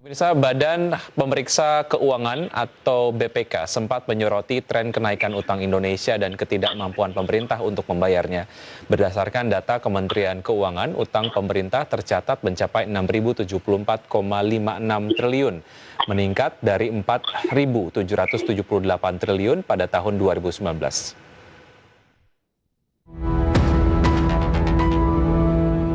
Pemirsa, Badan Pemeriksa Keuangan atau BPK sempat menyoroti tren kenaikan utang Indonesia dan ketidakmampuan pemerintah untuk membayarnya. Berdasarkan data Kementerian Keuangan, utang pemerintah tercatat mencapai 6.074,56 triliun, meningkat dari 4.778 triliun pada tahun 2019.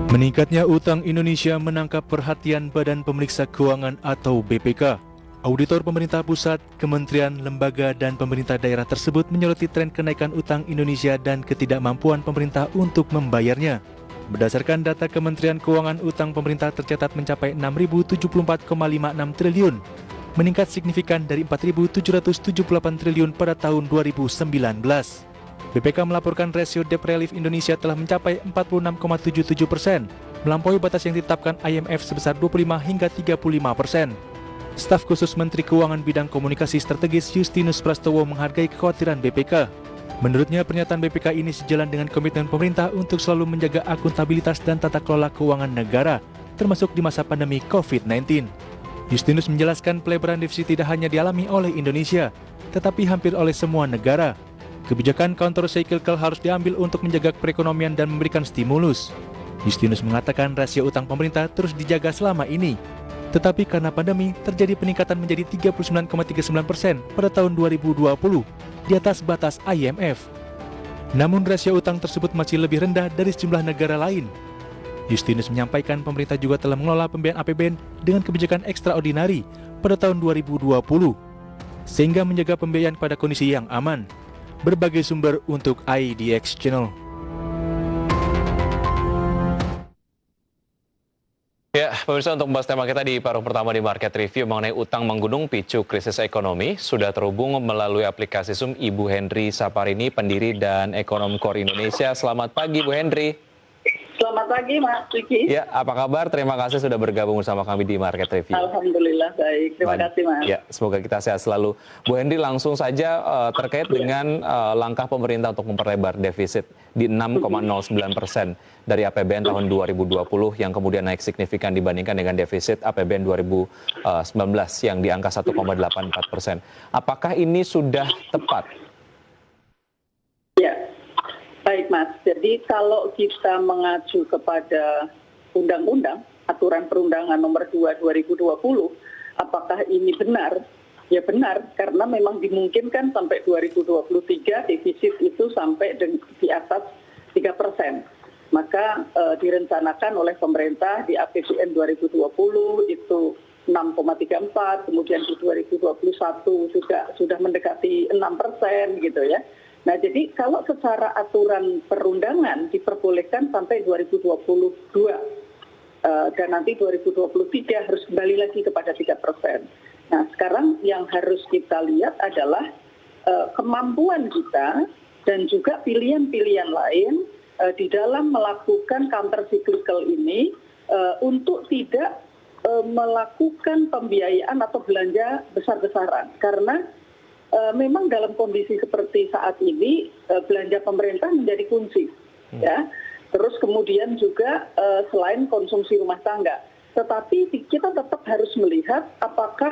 Meningkatnya utang Indonesia menangkap perhatian Badan Pemeriksa Keuangan atau BPK. Auditor pemerintah pusat, kementerian, lembaga, dan pemerintah daerah tersebut menyoroti tren kenaikan utang Indonesia dan ketidakmampuan pemerintah untuk membayarnya. Berdasarkan data Kementerian Keuangan, utang pemerintah tercatat mencapai 6.074,56 triliun, meningkat signifikan dari 4.778 triliun pada tahun 2019. BPK melaporkan rasio debt relief Indonesia telah mencapai 46,77%, melampaui batas yang ditetapkan IMF sebesar 25 hingga 35%. Staf khusus Menteri Keuangan bidang komunikasi strategis Justinus Prastowo menghargai kekhawatiran BPK. Menurutnya, pernyataan BPK ini sejalan dengan komitmen pemerintah untuk selalu menjaga akuntabilitas dan tata kelola keuangan negara, termasuk di masa pandemi COVID-19. Justinus menjelaskan pelebaran defisit tidak hanya dialami oleh Indonesia, tetapi hampir oleh semua negara. Kebijakan counter-cyclical harus diambil untuk menjaga perekonomian dan memberikan stimulus. Justinus mengatakan rasio utang pemerintah terus dijaga selama ini. Tetapi karena pandemi, terjadi peningkatan menjadi 39,39% pada tahun 2020, di atas batas IMF. Namun rasio utang tersebut masih lebih rendah dari sejumlah negara lain. Justinus menyampaikan pemerintah juga telah mengelola pembiayaan APBN dengan kebijakan ekstraordinari pada tahun 2020, sehingga menjaga pembiayaan pada kondisi yang aman. Berbagai sumber untuk IDX Channel. Ya, pemirsa, untuk membahas tema kita di paruh pertama di Market Review mengenai utang menggunung picu krisis ekonomi, sudah terhubung melalui aplikasi Zoom Ibu Henry Saparini, pendiri dan ekonom Core Indonesia. Selamat pagi, Bu Henry. Selamat pagi, Mas Vicky. Ya, apa kabar? Terima kasih sudah bergabung bersama kami di Market Review. Alhamdulillah, baik. Terima kasih, Mas. Ya, semoga kita sehat selalu. Bu Henry, langsung saja terkait dengan langkah pemerintah untuk memperlebar defisit di 6,09% dari APBN tahun 2020 yang kemudian naik signifikan dibandingkan dengan defisit APBN 2019 yang di angka 1,84%. Apakah ini sudah tepat? Ya. Baik, Mas. Jadi kalau kita mengacu kepada undang-undang, aturan perundangan nomor 2 2020, apakah ini benar? Ya benar, karena memang dimungkinkan sampai 2023 defisit itu sampai di atas 3%. Maka direncanakan oleh pemerintah di APBN 2020 itu 6,34, kemudian di 2021 juga sudah mendekati 6% gitu ya. Nah, jadi kalau secara aturan perundangan diperbolehkan sampai 2022 dan nanti 2023 harus kembali lagi kepada 3%. Nah, sekarang yang harus kita lihat adalah kemampuan kita dan juga pilihan-pilihan lain di dalam melakukan counter cyclical ini untuk tidak melakukan pembiayaan atau belanja besar-besaran, karena memang dalam kondisi seperti saat ini belanja pemerintah menjadi kunci, ya. Terus kemudian juga selain konsumsi rumah tangga, tetapi kita tetap harus melihat apakah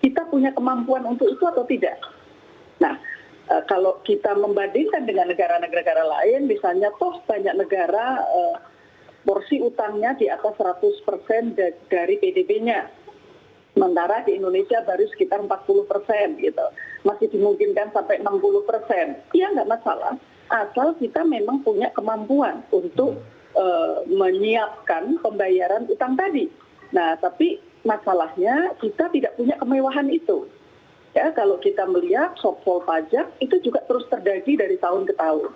kita punya kemampuan untuk itu atau tidak. Nah, kalau kita membandingkan dengan negara-negara lain, misalnya toh banyak negara porsi utangnya di atas 100% dari PDB-nya. Sementara di Indonesia baru sekitar 40% gitu. Masih dimungkinkan sampai 60%. Ya nggak masalah, asal kita memang punya kemampuan untuk menyiapkan pembayaran utang tadi. Nah, tapi masalahnya kita tidak punya kemewahan itu. Ya, kalau kita melihat shortfall pajak itu juga terus terjadi dari tahun ke tahun.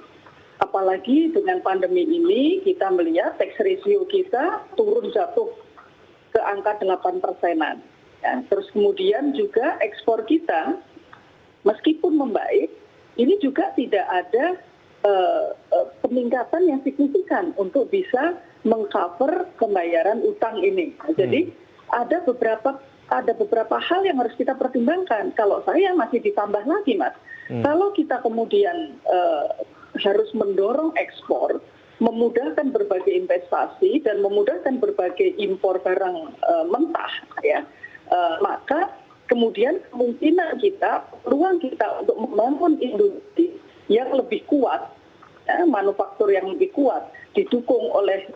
Apalagi dengan pandemi ini kita melihat tax ratio kita turun jatuh ke angka 8%-an. Ya, terus kemudian juga ekspor kita meskipun membaik, ini juga tidak ada peningkatan yang signifikan untuk bisa mengcover pembayaran utang ini. Nah, jadi ada beberapa hal yang harus kita pertimbangkan. Kalau saya masih ditambah lagi, Mas, kalau kita kemudian harus mendorong ekspor, memudahkan berbagai investasi dan memudahkan berbagai impor barang mentah, ya. Maka kemudian kemungkinan kita, peluang kita untuk membangun industri yang lebih kuat, manufaktur yang lebih kuat, didukung oleh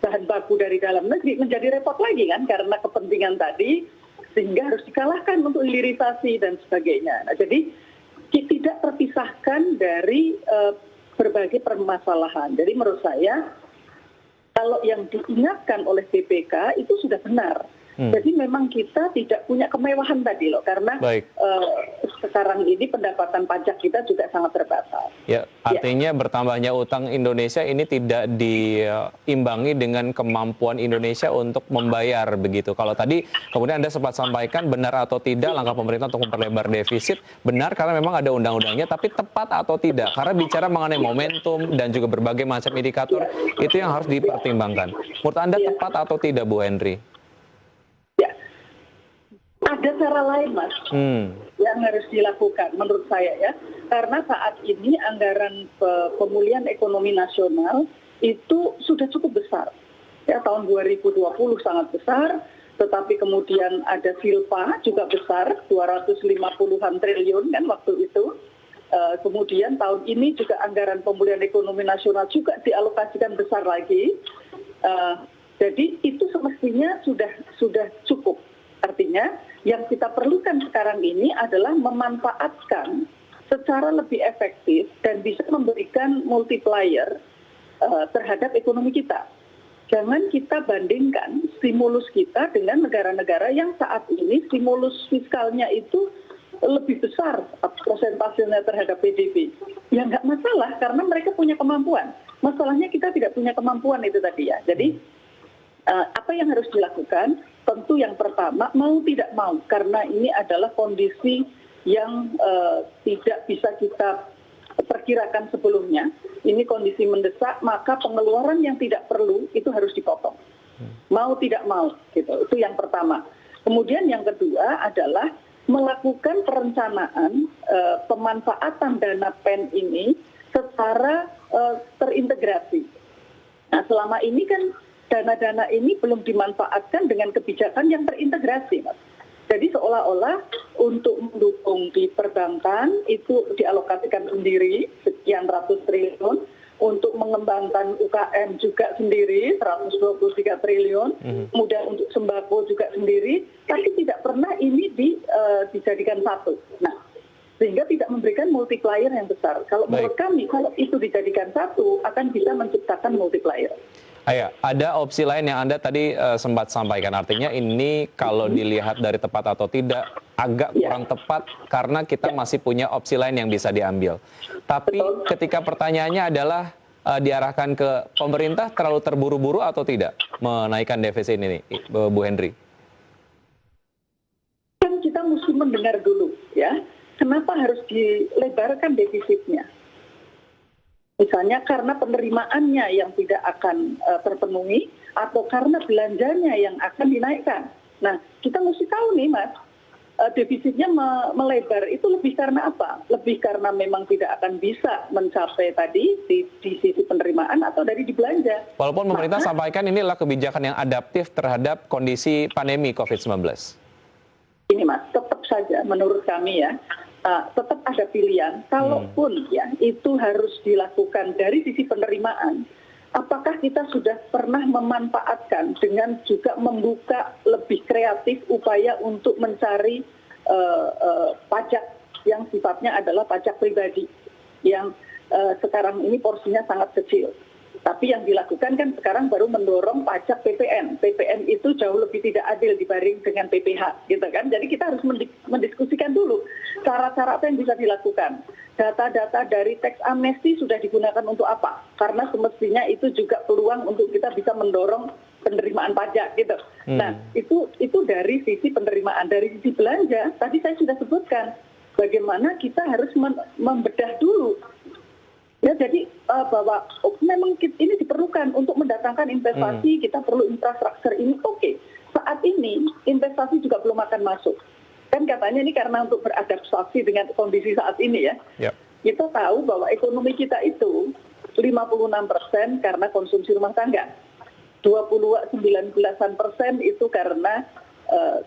bahan baku dari dalam negeri, menjadi repot lagi kan, karena kepentingan tadi, sehingga harus dikalahkan untuk hilirisasi dan sebagainya. Nah, jadi tidak terpisahkan dari berbagai permasalahan. Jadi menurut saya, kalau yang diingatkan oleh BPK itu sudah benar. Jadi memang kita tidak punya kemewahan tadi loh, karena sekarang ini pendapatan pajak kita juga sangat terbatas. Ya, artinya bertambahnya utang Indonesia ini tidak diimbangi dengan kemampuan Indonesia untuk membayar begitu. Kalau tadi kemudian Anda sempat sampaikan benar atau tidak langkah pemerintah untuk memperlebar defisit, benar karena memang ada undang-undangnya, tapi tepat atau tidak? Karena bicara mengenai momentum dan juga berbagai macam indikator, itu yang harus dipertimbangkan. Menurut Anda tepat atau tidak, Bu Henry? Ada cara lain, Mas, yang harus dilakukan menurut saya ya. Karena saat ini anggaran pemulihan ekonomi nasional itu sudah cukup besar. Ya, tahun 2020 sangat besar, tetapi kemudian ada Silpa juga besar, 250-an triliun kan waktu itu. Kemudian tahun ini juga anggaran pemulihan ekonomi nasional juga dialokasikan besar lagi. Jadi itu semestinya sudah cukup. Artinya yang kita perlukan sekarang ini adalah memanfaatkan secara lebih efektif dan bisa memberikan multiplier terhadap ekonomi kita. Jangan kita bandingkan stimulus kita dengan negara-negara yang saat ini stimulus fiskalnya itu lebih besar persentasenya terhadap PDB. Ya nggak masalah karena mereka punya kemampuan. Masalahnya kita tidak punya kemampuan itu tadi ya. Jadi apa yang harus dilakukan? Tentu yang pertama, mau tidak mau, karena ini adalah kondisi yang tidak bisa kita perkirakan sebelumnya. Ini kondisi mendesak, maka pengeluaran yang tidak perlu itu harus dipotong. Mau tidak mau, gitu. Itu yang pertama. Kemudian yang kedua adalah melakukan perencanaan pemanfaatan dana PEN ini secara terintegrasi. Nah, selama ini kan dana-dana ini belum dimanfaatkan dengan kebijakan yang terintegrasi, Mas. Jadi seolah-olah untuk mendukung di perbankan itu dialokasikan sendiri sekian ratus triliun, untuk mengembangkan UKM juga sendiri 123 triliun, kemudian untuk sembako juga sendiri, tapi tidak pernah ini dijadikan satu. Nah, sehingga tidak memberikan multiplier yang besar. Kalau menurut kami, kalau itu dijadikan satu, akan bisa menciptakan multiplier. Ada opsi lain yang Anda tadi sempat sampaikan. Artinya ini kalau dilihat dari tepat atau tidak, agak kurang tepat karena kita masih punya opsi lain yang bisa diambil. Tapi ketika pertanyaannya adalah diarahkan ke pemerintah terlalu terburu-buru atau tidak menaikkan defisit ini, Bu Henry? Kan kita mesti mendengar dulu ya, kenapa harus dilebarkan defisitnya? Misalnya karena penerimaannya yang tidak akan terpenuhi atau karena belanjanya yang akan dinaikkan. Nah, kita mesti tahu nih, Mas, defisitnya melebar itu lebih karena apa? Lebih karena memang tidak akan bisa mencapai tadi di sisi penerimaan atau dari di belanja. Walaupun pemerintah sampaikan inilah kebijakan yang adaptif terhadap kondisi pandemi COVID-19. Ini, Mas, tetap saja menurut kami ya, tetap ada pilihan, kalaupun ya itu harus dilakukan dari sisi penerimaan, apakah kita sudah pernah memanfaatkan dengan juga membuka lebih kreatif upaya untuk mencari pajak yang sifatnya adalah pajak pribadi, yang sekarang ini porsinya sangat kecil. Tapi yang dilakukan kan sekarang baru mendorong pajak PPN. PPN itu jauh lebih tidak adil dibanding dengan PPH, gitu kan. Jadi kita harus mendiskusikan dulu cara-cara apa yang bisa dilakukan. Data-data dari teks amnesti sudah digunakan untuk apa? Karena semestinya itu juga peluang untuk kita bisa mendorong penerimaan pajak, gitu. Nah, itu dari sisi penerimaan. Dari sisi belanja, tadi saya sudah sebutkan bagaimana kita harus membedah dulu. Ya, jadi bahwa memang ini diperlukan untuk mendatangkan investasi, kita perlu infrastruktur ini. Oke. Saat ini investasi juga belum akan masuk. Kan katanya ini karena untuk beradaptasi dengan kondisi saat ini ya. Kita tahu bahwa ekonomi kita itu 56% karena konsumsi rumah tangga. 19% itu karena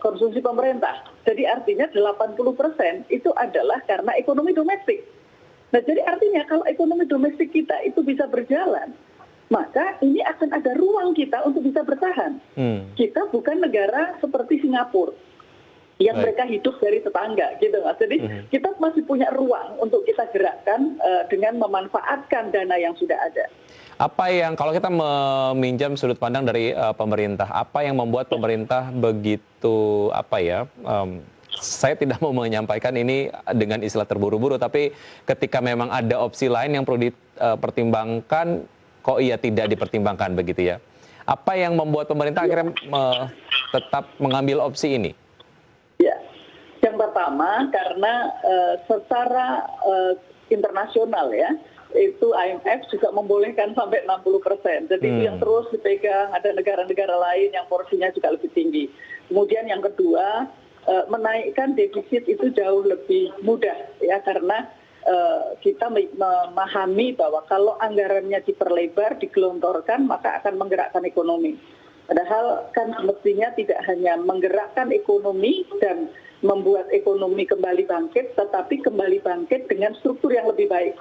konsumsi pemerintah. Jadi artinya 80% itu adalah karena ekonomi domestik. Nah, jadi artinya kalau ekonomi domestik kita itu bisa berjalan, maka ini akan ada ruang kita untuk bisa bertahan. Kita bukan negara seperti Singapura yang mereka hidup dari tetangga, gitu Mas. Jadi kita masih punya ruang untuk kita gerakkan dengan memanfaatkan dana yang sudah ada. Apa yang, kalau kita meminjam sudut pandang dari pemerintah, apa yang membuat pemerintah begitu, saya tidak mau menyampaikan ini dengan istilah terburu-buru, tapi ketika memang ada opsi lain yang perlu dipertimbangkan, kok iya tidak dipertimbangkan begitu ya? Apa yang membuat pemerintah akhirnya tetap mengambil opsi ini? Ya, yang pertama karena secara internasional ya, itu IMF juga membolehkan sampai 60%. Jadi itu yang terus dipegang, ada negara-negara lain yang porsinya juga lebih tinggi. Kemudian yang kedua, menaikkan defisit itu jauh lebih mudah ya, karena kita memahami bahwa kalau anggarannya diperlebar, digelontorkan, maka akan menggerakkan ekonomi. Padahal kan mestinya tidak hanya menggerakkan ekonomi dan membuat ekonomi kembali bangkit, tetapi kembali bangkit dengan struktur yang lebih baik.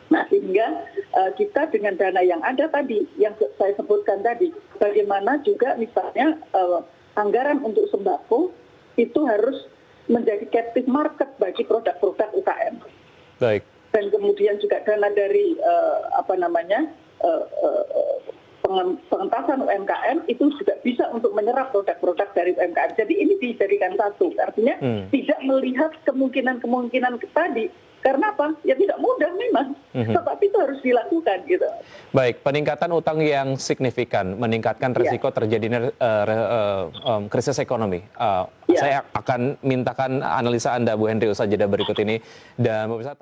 Nah, sehingga kita dengan dana yang ada tadi, yang saya sebutkan tadi, bagaimana juga misalnya anggaran untuk sembako itu harus menjadi captive market bagi produk-produk UKM. Baik. Dan kemudian juga dana dari pengentasan UMKM itu juga bisa untuk menyerap produk-produk dari UMKM. Jadi ini dijadikan satu, artinya tidak melihat kemungkinan-kemungkinan tadi. Karena apa? Ya tidak mudah memang, tetapi itu harus dilakukan gitu. Baik, peningkatan utang yang signifikan meningkatkan risiko terjadinya krisis ekonomi. Saya akan mintakan analisa Anda, Bu Henry, usaha jeda berikut ini. Dan pemirsa